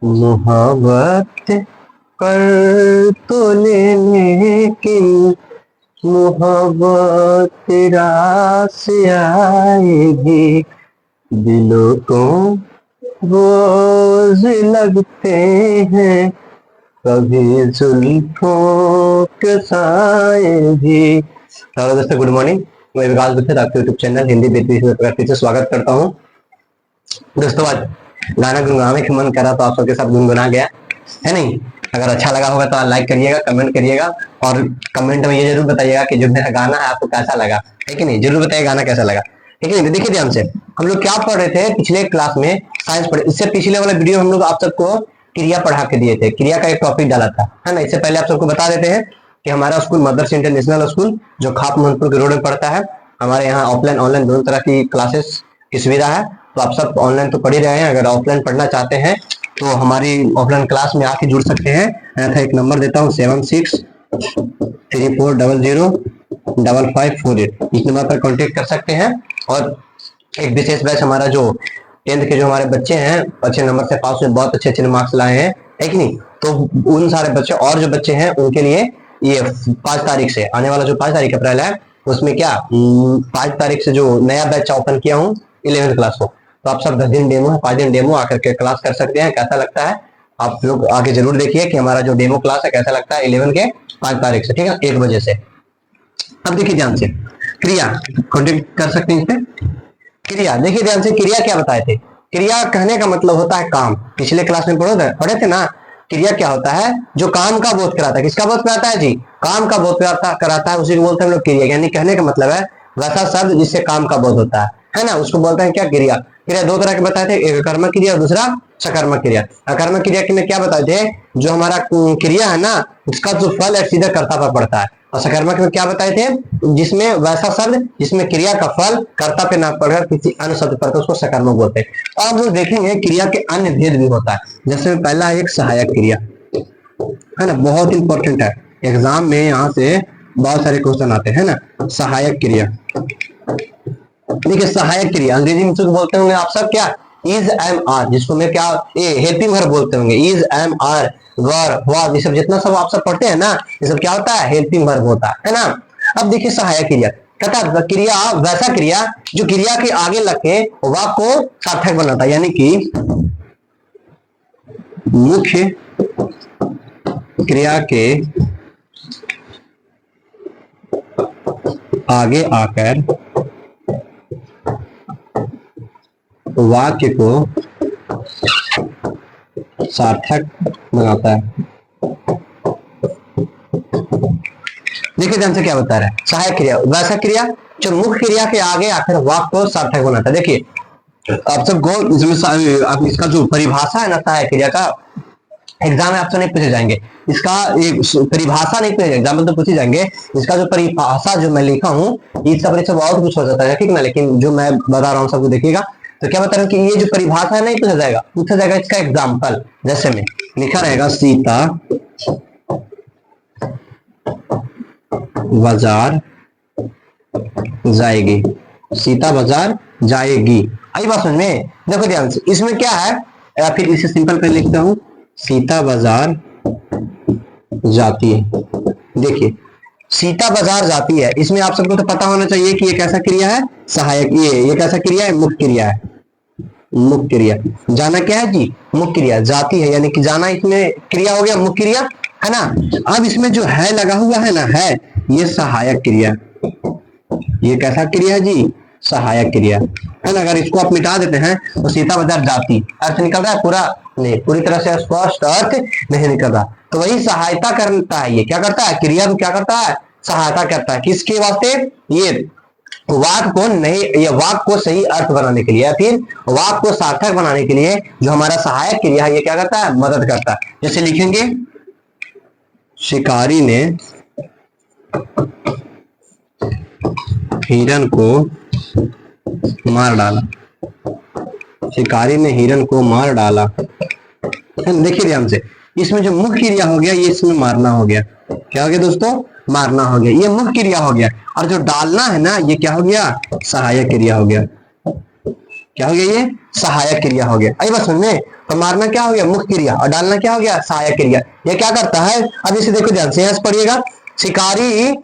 मोहब्बत कर तो ले लेकिन मोहब्बत तेरा से आएगी। दिलों को रोज लगते हैं कभी जुल्फों के साए भी। हेलो दोस्तों, गुड मॉर्निंग। मैं विकास गुप्ता, आपके यूट्यूब चैनल हिंदी बेहतरीन से स्वागत करता हूँ। दोस्तों, आज गाना गुनगुनाने का मन करा तो आप सबके साथ गुनगुना गया है नहीं। अगर अच्छा लगा होगा तो लाइक करिएगा, कमेंट करिएगा और कमेंट में ये जरूर बताइएगा कि जो मेरा गाना है आपको कैसा लगा, है कि नहीं। जरूर बताइए गाना कैसा लगा, ठीक है। देखिए ध्यान से, हम लोग क्या पढ़ रहे थे पिछले क्लास में, साइंस पढ़े। इससे पिछले वाला वीडियो हम लोग आप सबको क्रिया पढ़ा के दिए थे, क्रिया का एक टॉपिक डाला था, है ना। इससे पहले आप सबको बता देते हैं कि हमारा स्कूल मदर्स इंटरनेशनल स्कूल जो खाप महमदपुर के रोड में पड़ता है। हमारे यहाँ ऑफलाइन ऑनलाइन दोनों तरह की क्लासेस की सुविधा है। तो आप सब ऑनलाइन तो पढ़ ही रहे हैं, अगर ऑफलाइन पढ़ना चाहते हैं तो हमारी ऑफलाइन क्लास में आके जुड़ सकते हैं। मैं एक नंबर देता हूँ 7634005548। इस नंबर पर कांटेक्ट कर सकते हैं। और एक विशेष बैच हमारा जो 10th के जो हमारे बच्चे हैं अच्छे नंबर से पास में, बहुत अच्छे अच्छे मार्क्स लाए हैं, है कि नहीं। तो उन सारे बच्चे और जो बच्चे हैं उनके लिए ये 5 तारीख से आने वाला जो 5 तारीख अप्रैल है उसमें क्या 5 तारीख से जो नया बैच ओपन किया हूँ 11th क्लास को। तो आप सब 10 दिन डेमो है, 5 दिन डेमो आकर के क्लास कर सकते हैं। कैसा लगता है आप लोग आगे जरूर देखिए कि हमारा जो डेमो क्लास है कैसा लगता है 11 के 5 तारीख से, ठीक है, 1 बजे से। अब देखिए ध्यान से, क्रिया कॉन्टेक्ट कर सकते हैं इस पे। क्रिया देखिए ध्यान से, क्रिया क्या बताए थे। क्रिया कहने का मतलब होता है काम। पिछले क्लास में पढ़े थे ना। क्रिया क्या होता है, जो काम का बोध कराता है। किसका बोध कराता है जी, काम का बोध कराता है, उसी को बोलते हैं हम लोग क्रिया। यानी कहने का मतलब है वैसा शब्द जिससे काम का बोध होता है ना, उसको बोलते हैं क्या, क्रिया। क्रिया दो तरह के बताए थे, एक कर्मक क्रिया और दूसरा सकर्मक क्रिया। अकर्मक क्रिया में क्या बताए थे, जो हमारा क्रिया है ना उसका जो फल है सीधा कर्ता पर पड़ता है। और सकर्मक में क्या बताए थे, जिसमें वैसा शब्द जिसमें क्रिया का फल कर्ता पे ना पड़कर किसी अन्य शब्द पड़ता है उसको सकर्मक बोलते हैं। अब हम लोग देखेंगे क्रिया के अन्य भेद भी होता है। जैसे पहला एक सहायक क्रिया है ना, बहुत इंपॉर्टेंट है। एग्जाम में यहाँ से बहुत सारे क्वेश्चन आते हैं ना। सहायक क्रिया, देखिए सहायक क्रिया अंग्रेजी में बोलते होंगे आप सब क्या, इज एम आर, जिसको मैं क्या हेल्पिंग वर्ब बोलते होंगे। Is am are were was, ये सब जितना सब आप सब पढ़ते हैं ना, ये सब क्या होता है, हेल्पिंग वर्ब होता है ना। अब देखिए सहायक क्रिया, कहता क्रिया वैसा क्रिया जो क्रिया के आगे लग के वाक्य को सार्थक बनाता है। यानी कि मुख्य क्रिया के आगे आकर वाक्य को सार्थक बनाता है। देखिए ध्यान से क्या बता रहा है, सहायक क्रिया वैसा क्रिया जो मुख्य क्रिया के आगे आकर वाक्य को सार्थक बनाता है। देखिए आप सबको इसमें आप इसका जो परिभाषा है ना सहायक क्रिया का, एग्जाम में आपसे नहीं पूछे जाएंगे। इसका एक परिभाषा नहीं पूछे, एग्जाम में तो पूछे जाएंगे। इसका जो परिभाषा जो मैं लिखा हूँ इसका परीक्षा बहुत कुछ हो जाता है, ठीक ना। लेकिन जो मैं बता रहा हूँ सबको देखिएगा। तो क्या बता रहा हूँ कि ये जो परिभाषा है नहीं पूछा जाएगा इसका एग्जाम्पल। जैसे में लिखा रहेगा सीता बाजार जाएगी, सीता बाजार जाएगी। आई बात समझ में। देखो ध्यान से, इसमें क्या है, या फिर इसे सिंपल कर लिखता हूं, सीता बाजार जाती है। देखिए सीता बाजार जाती है, इसमें आप सबको तो पता होना चाहिए कि ये कैसा क्रिया है, सहायक। ये कैसा क्रिया है, मुख्य क्रिया है। मुख्य क्रिया, जाना क्या है जी, मुख्य क्रिया। जाती है यानी कि जाना इसमें क्रिया हो गया, मुख्य क्रिया है ना। अब इसमें जो है लगा हुआ है ना, है ये सहायक क्रिया। ये कैसा क्रिया है जी, सहायक क्रिया है ना। अगर इसको आप मिटा देते हैं तो सीता बाजार जाती अर्थ निकल रहा है पूरा, नहीं पूरी तरह से स्पष्ट अर्थ नहीं निकल रहा। तो वही सहायता करता है, ये क्या करता है, क्रिया को क्या करता है, सहायता करता है। किसके वास्ते, ये वाक्य को नहीं, ये वाक्य को सही अर्थ बनाने के लिए या फिर वाक्य को सार्थक बनाने के लिए जो हमारा सहायक क्रिया है ये क्या करता है, मदद करता है। जैसे लिखेंगे शिकारी ने हिरन को मार डाला, शिकारी ने हिरन को मार डाला। देखिए ध्यान से, इसमें जो मुख्य क्रिया हो गया ये इसमें मारना हो गया। क्या हो गया दोस्तों, मारना हो गया, ये मुख्य क्रिया हो गया। और जो डालना है ना ये क्या हो गया, सहायक क्रिया हो गया। क्या हो गया, ये सहायक क्रिया हो गया। आई बात समझ में। तो मारना क्या हो गया, मुख्य क्रिया, और डालना क्या हो गया, सहायक क्रिया। ये क्या करता है, अब इसे देखो ध्यान से, यहां पढ़िएगा। शिकारी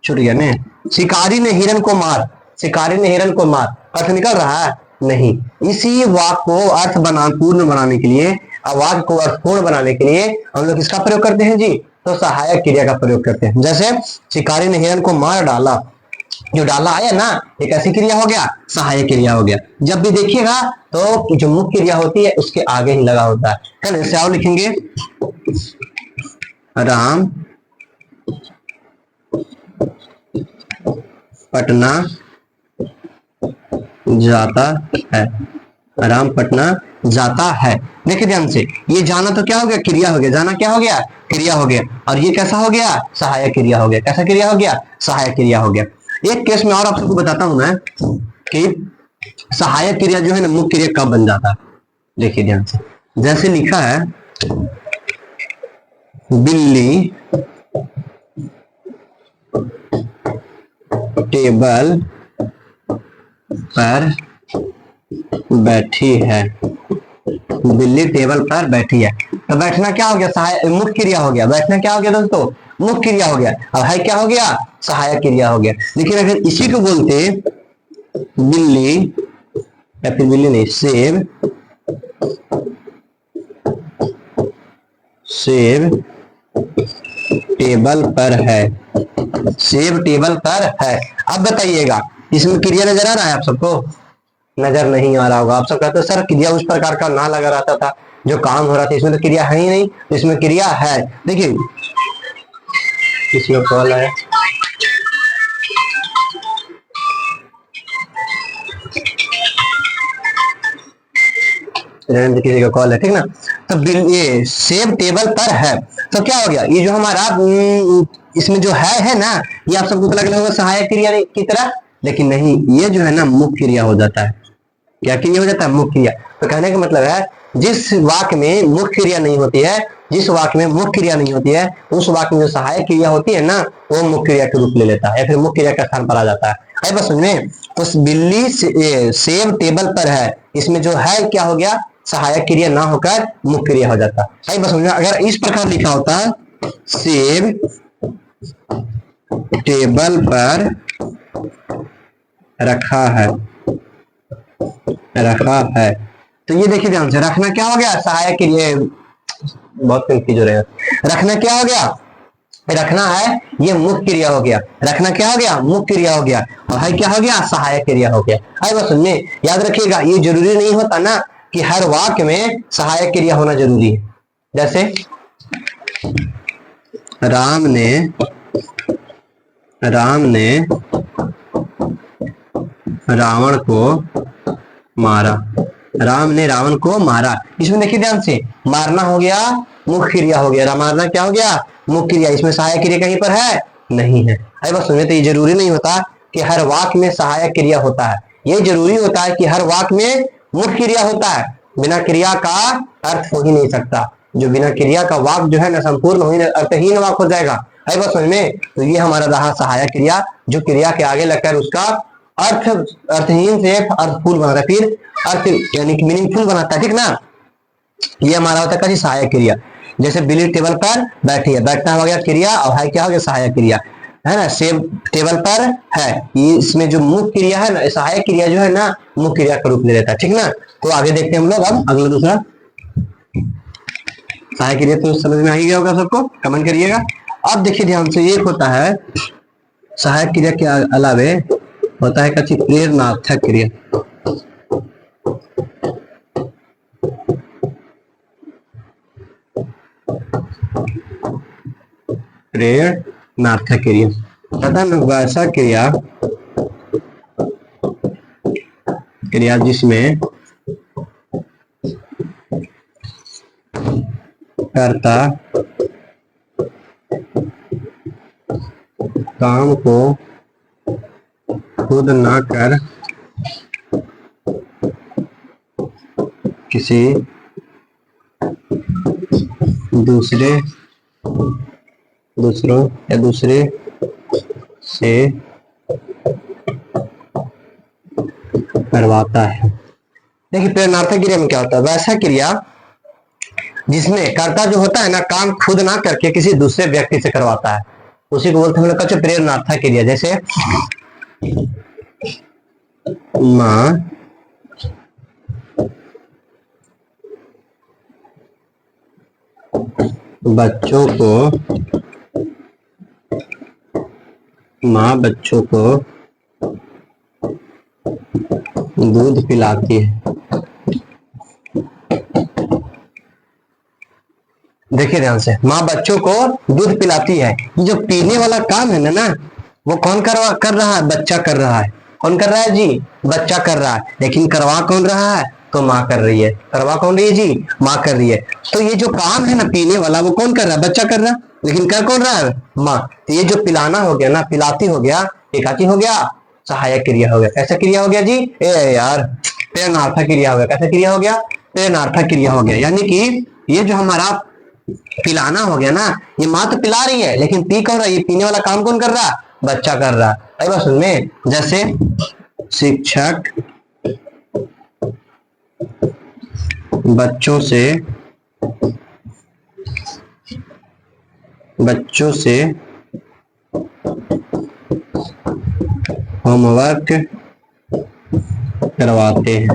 छूट गया ने, शिकारी ने हिरन को मार, शिकारी ने हिरन को मार, अर्थ निकल रहा है नहीं। इसी वाक्य को अर्थ पूर्ण बनाने के लिए, वाक्य को अर्थपूर्ण बनाने के लिए हम लोग किसका प्रयोग करते हैं जी, तो सहायक क्रिया का प्रयोग करते हैं। जैसे शिकारी ने हिरन को मार डाला, जो डाला आया ना, एक ऐसी क्रिया हो गया, सहायक क्रिया हो गया। जब भी देखिएगा तो जो मुख्य क्रिया होती है उसके आगे ही लगा होता है ना। जैसे आओ लिखेंगे, राम पटना जाता है, राम पटना जाता है। देखिए ध्यान से, ये जाना तो क्या हो गया, क्रिया हो गया, जाना क्या हो गया, क्रिया हो गया, और ये कैसा हो गया, सहायक क्रिया हो गया। कैसा क्रिया हो गया, सहायक क्रिया हो गया। एक केस में और आप सबको बताता हूं मैं कि सहायक क्रिया जो है ना, मुख्य क्रिया कब बन जाता है। देखिए ध्यान से, जैसे लिखा है, बिल्ली टेबल पर बैठी है, बिल्ली टेबल पर बैठी है। तो बैठना क्या हो गया, सहायक मुख्य क्रिया हो गया। बैठना क्या हो गया दोस्तों, मुख्य क्रिया हो गया। अब है क्या हो गया, सहायक क्रिया हो गया। लेकिन अगर इसी को बोलते बिल्ली, या फिर बिल्ली नहीं, सेब, सेब टेबल पर है, सेब टेबल पर है। अब बताइएगा, इसमें क्रिया नजर आ रहा है आप सबको, नजर नहीं आ रहा होगा। आप सब कहते हो सर क्रिया उस प्रकार का ना लगा रहता था, जो काम हो रहा था, इसमें तो क्रिया है ही नहीं। इसमें क्रिया है। देखिए किसी को कॉल आया, किसी का कॉल है, ठीक ना। तो ये सेब टेबल पर है, तो क्या हो गया, ये जो हमारा इसमें जो है ना, ये आप सबको लग रहा होगा सहायक क्रिया की तरह, लेकिन नहीं, ये जो है ना मुख्य क्रिया हो जाता है। क्या क्रिया हो जाता है, मुख्य क्रिया। तो कहने का मतलब है, जिस वाक्य में मुख्य क्रिया नहीं होती है, जिस वाक्य में मुख्य क्रिया नहीं होती है, उस वाक्य में जो सहायक क्रिया होती है ना, वो मुख्य क्रिया के रूप ले लेता है, या फिर मुख्य क्रिया का स्थान पर आ जाता है। आई बस समझ में। तो बिल्ली सेब टेबल पर है, इसमें जो है क्या हो गया, सहायक क्रिया ना होकर मुख्य क्रिया हो जाता है। आई बस समझ में। अगर इस प्रकार लिखा होता, सेब टेबल पर रखा है, रखा है, तो ये देखिए ध्यान से, रखना क्या हो गया, सहायक क्रिया। बहुत कंफ्यूज हो रहे हैं। रखना क्या हो गया, रखना है, ये मुख्य क्रिया हो गया। रखना क्या हो गया, मुख्य क्रिया हो गया, और है क्या हो गया, सहायक क्रिया हो गया। आई बस सुनने, याद रखिएगा, ये जरूरी नहीं होता ना कि हर वाक्य में सहायक क्रिया होना जरूरी है। जैसे राम ने रावण को मारा, राम ने रावण को मारा। इसमें देखिए ध्यान से, मारना हो गया, मुख्य क्रिया हो गया, मारना क्या हो गया, मुख्य क्रिया। इसमें सहायक क्रिया कहीं पर है, नहीं है। अरे बस सुनिए, तो ये जरूरी नहीं होता कि हर वाक्य में सहायक क्रिया होता है। ये जरूरी होता है कि हर वाक्य में मुख्य क्रिया होता है। बिना क्रिया का अर्थ हो ही नहीं सकता। जो बिना क्रिया का वाक्य जो है ना, संपूर्ण हो ही नहीं, अर्थहीन वाक्य हो जाएगा। अरे बस समझ में। तो ये हमारा रहा सहायक क्रिया, जो क्रिया के आगे लगकर उसका अर्थ अर्थहीन से अर्थफुल बनाता है, फिर अर्थ यानी कि मीनिंगफुल बनाता है, ठीक ना। ये हमारा होता है सहायक क्रिया। जैसे बिल्ली टेबल पर बैठी है, बैठना हो गया क्रिया, और है क्या हो गया, सहायक क्रिया, है ना। सेब टेबल पर है, ये इसमें जो मुख्य क्रिया है ना, सहायक क्रिया जो है ना, मुख्य क्रिया का रूप ले लेता है, ठीक ना। तो आगे देखते हैं हम लोग अब अगला दूसरा सहायक क्रिया। तो समझ में आ ही गया होगा सबको, कमेंट करिएगा। अब देखिए ध्यान से, एक होता है सहायक क्रिया के अलावे होता है कथी, प्रेरणार्थक क्रिया। प्रेरणार्थक क्रिया तथा वैसा क्रिया, क्रिया जिसमें कर्ता काम को खुद ना कर किसी दूसरों या दूसरे से करवाता है। देखिए प्रेरणार्थक क्रिया में क्या होता है, वैसा क्रिया जिसमें कर्ता जो होता है ना काम खुद ना करके किसी दूसरे व्यक्ति से करवाता है, उसी को बोलते हैं हम लोग प्रेरणार्थक क्रिया। जैसे माँ बच्चों को दूध पिलाती है। देखिए ध्यान से, माँ बच्चों को दूध पिलाती है। ये जो पीने वाला काम है ना वो कौन कर रहा है, बच्चा कर रहा है। कौन कर रहा है जी, बच्चा कर रहा है। लेकिन करवा कौन रहा है, तो माँ कर रही है। करवा कौन रही है जी, माँ कर रही है। तो ये जो काम है ना पीने वाला वो कौन कर रहा है, बच्चा कर रहा है। लेकिन कर कौन रहा है, माँ। तो ये जो पिलाना हो गया ना, पिलाती हो गया, एक आती हो गया सहायक क्रिया हो गया। कैसा क्रिया हो गया जी, ए यार प्रेरणार्थक क्रिया हो गया। कैसा क्रिया हो गया, प्रेरणार्थक क्रिया हो गया। यानी कि ये जो हमारा पिलाना हो गया ना, ये माँ तो पिला रही है लेकिन पी कौन रहा है, ये पीने वाला काम कौन कर रहा है, बच्चा कर रहा है। अरे बात सुन में, जैसे शिक्षक बच्चों से होमवर्क करवाते हैं,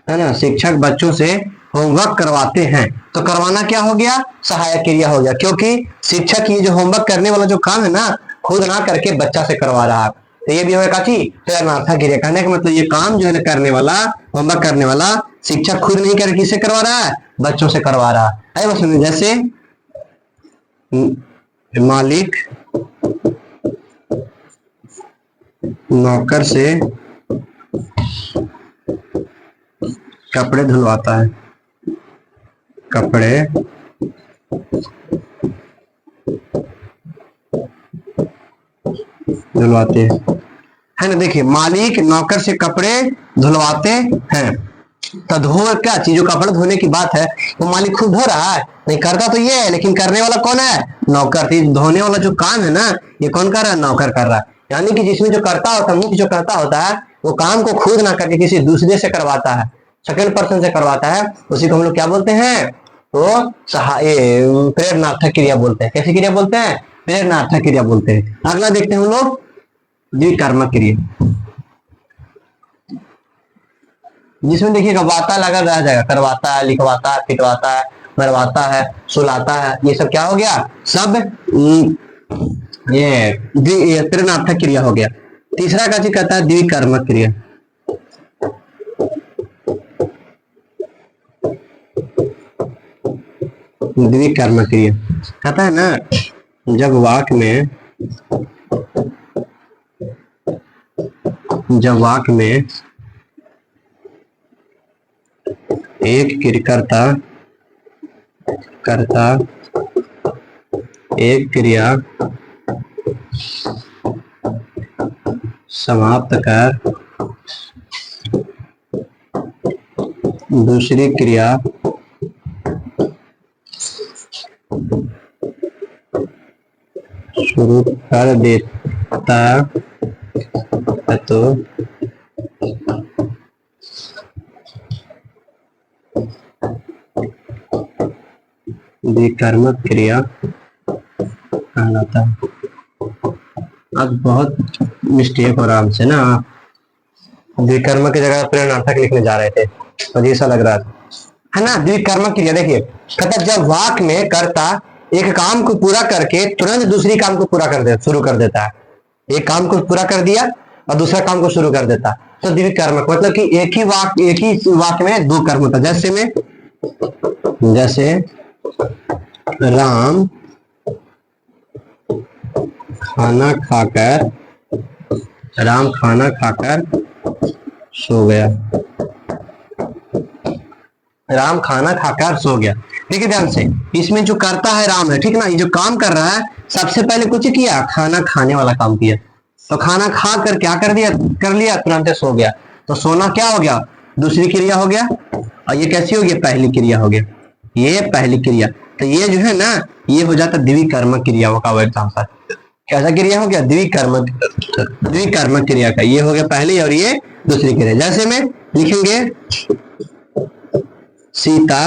है ना। शिक्षक बच्चों से होमवर्क करवाते हैं, तो करवाना क्या हो गया, सहायक क्रिया हो गया। क्योंकि शिक्षक ये जो होमवर्क करने वाला जो काम है ना खुद ना करके बच्चा से करवा रहा है, तो ये भी होगा काची प्रेरणार्थक क्रिया। कहने का मतलब ये काम जो है ना करने वाला, होमवर्क करने वाला शिक्षक खुद नहीं करके किससे करवा रहा है, बच्चों से करवा रहा है। बस जैसे मालिक नौकर से कपड़े धुलवाता है, कपड़े धुलवाते हैं, है ना। देखिए मालिक नौकर से कपड़े धुलवाते हैं, तो धो क्या चीज, जो कपड़े धोने की बात है वो मालिक खुद धो रहा है, नहीं करता तो ये है, लेकिन करने वाला कौन है, नौकर। धोने वाला जो काम है ना ये कौन कर रहा है, नौकर कर रहा है। यानी कि जिसमें जो करता होता है, मुख्य जो करता होता है वो काम को खुद ना करके किसी दूसरे से करवाता है, सेकंड पर्सन से करवाता है, उसी को हम लोग क्या बोलते हैं, तो प्रेरणार्थक क्रिया बोलते हैं। कैसी क्रिया बोलते हैं, प्रेरणार्थक क्रिया बोलते हैं। अगला देखते हैं हम लोग द्विकर्मक क्रिया, जिसमें देखिएगा वाता लगा रह जाएगा, करवाता है, लिखवाता है, पिटवाता है, मरवाता है, सुलाता है, ये सब क्या हो गया, सब ये प्रेरणार्थक क्रिया हो गया। तीसरा का चीज कहता है द्विकर्मक क्रिया। द्विकर्मक क्रिया कहता है ना, जब वाक्य में एक कर्ता एक क्रिया समाप्त कर दूसरी क्रिया शुरू कर देता है, तो द्विकर्मक क्रिया कहलाता है। आज बहुत मिस्टेक हो रहा हमसे ना, द्विकर्मक की जगह प्रेरणार्थक लिखने जा रहे थे, तो ऐसा लग रहा है ना। द्विकर्मक क्रिया देखिए कहता जब वाक्य में कर्ता एक काम को पूरा करके तुरंत दूसरी काम को शुरू कर देता है। एक काम को पूरा कर दिया और दूसरा काम को शुरू कर देता, तो द्विकर्मक मतलब कि एक ही वाक्य में दो कर्म होता है। जैसे राम खाना खाकर सो गया। राम खाना खाकर सो गया। देखिए ध्यान से, इसमें जो करता है राम है, ठीक ना। ये जो काम कर रहा है सबसे पहले कुछ किया, खाना खाने वाला काम किया, तो खाना खा कर क्या कर लिया तुरंत सो गया। तो सोना क्या हो गया, दूसरी क्रिया हो गया, और ये कैसी हो गई, पहली क्रिया हो गया। ये पहली क्रिया, तो ये जो है ना ये हो जाता द्विकर्मक क्रिया का एग्जाम्पल। कैसा क्रिया हो गया, द्विकर्मक क्रिया का। ये हो गया पहली और ये दूसरी क्रिया। जैसे में लिखेंगे सीता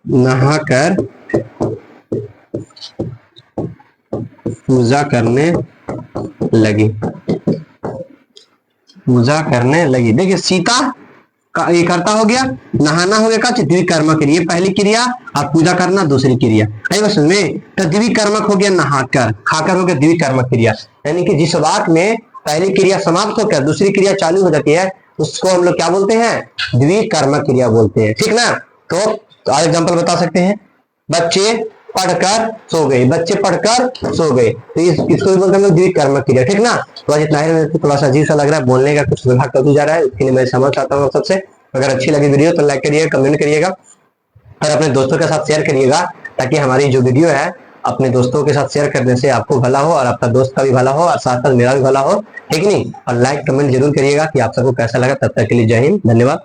नहाकर पूजा करने लगी। पूजा करने लगी। देखिए सीता का ये कर्ता हो गया, नहाना हो गया का द्विकर्मक क्रिया, पहली क्रिया, और पूजा करना दूसरी क्रिया। बस में तो द्विकर्मक हो गया नहाकर, खाकर हो गया द्विकर्मक क्रिया। यानी कि जिस वाक्य में पहली क्रिया समाप्त होकर दूसरी क्रिया चालू हो जाती है उसको हम लोग क्या बोलते हैं? द्विकर्मक क्रिया बोलते हैं। ठीक ना? तो एग्जाम्पल बता सकते हैं, बच्चे पढ़कर सो गए, बच्चे पढ़कर सो गए, तो इसको भी बोलते हैं द्विकर्मक क्रिया। ठीक ना? तो आज इतना ही, मेरे को थोड़ा सा अजीब सा लग रहा है, बोलने का कुछ विभाग कर जा रहा है, इसके लिए मैं समझ चाहता हूँ सबसे। अगर अच्छी लगी वीडियो तो लाइक करिएगा, कमेंट करिएगा और अपने दोस्तों के साथ शेयर करिएगा, ताकि हमारी जो वीडियो है अपने दोस्तों के साथ शेयर करने से आपको भला हो और आपका दोस्त का भी भला हो और साथ साथ मेरा भी भला हो। ठीक नहीं? और लाइक कमेंट जरूर करिएगा कि आप सबको कैसा लगा। तब तक के लिए जय हिंद, धन्यवाद।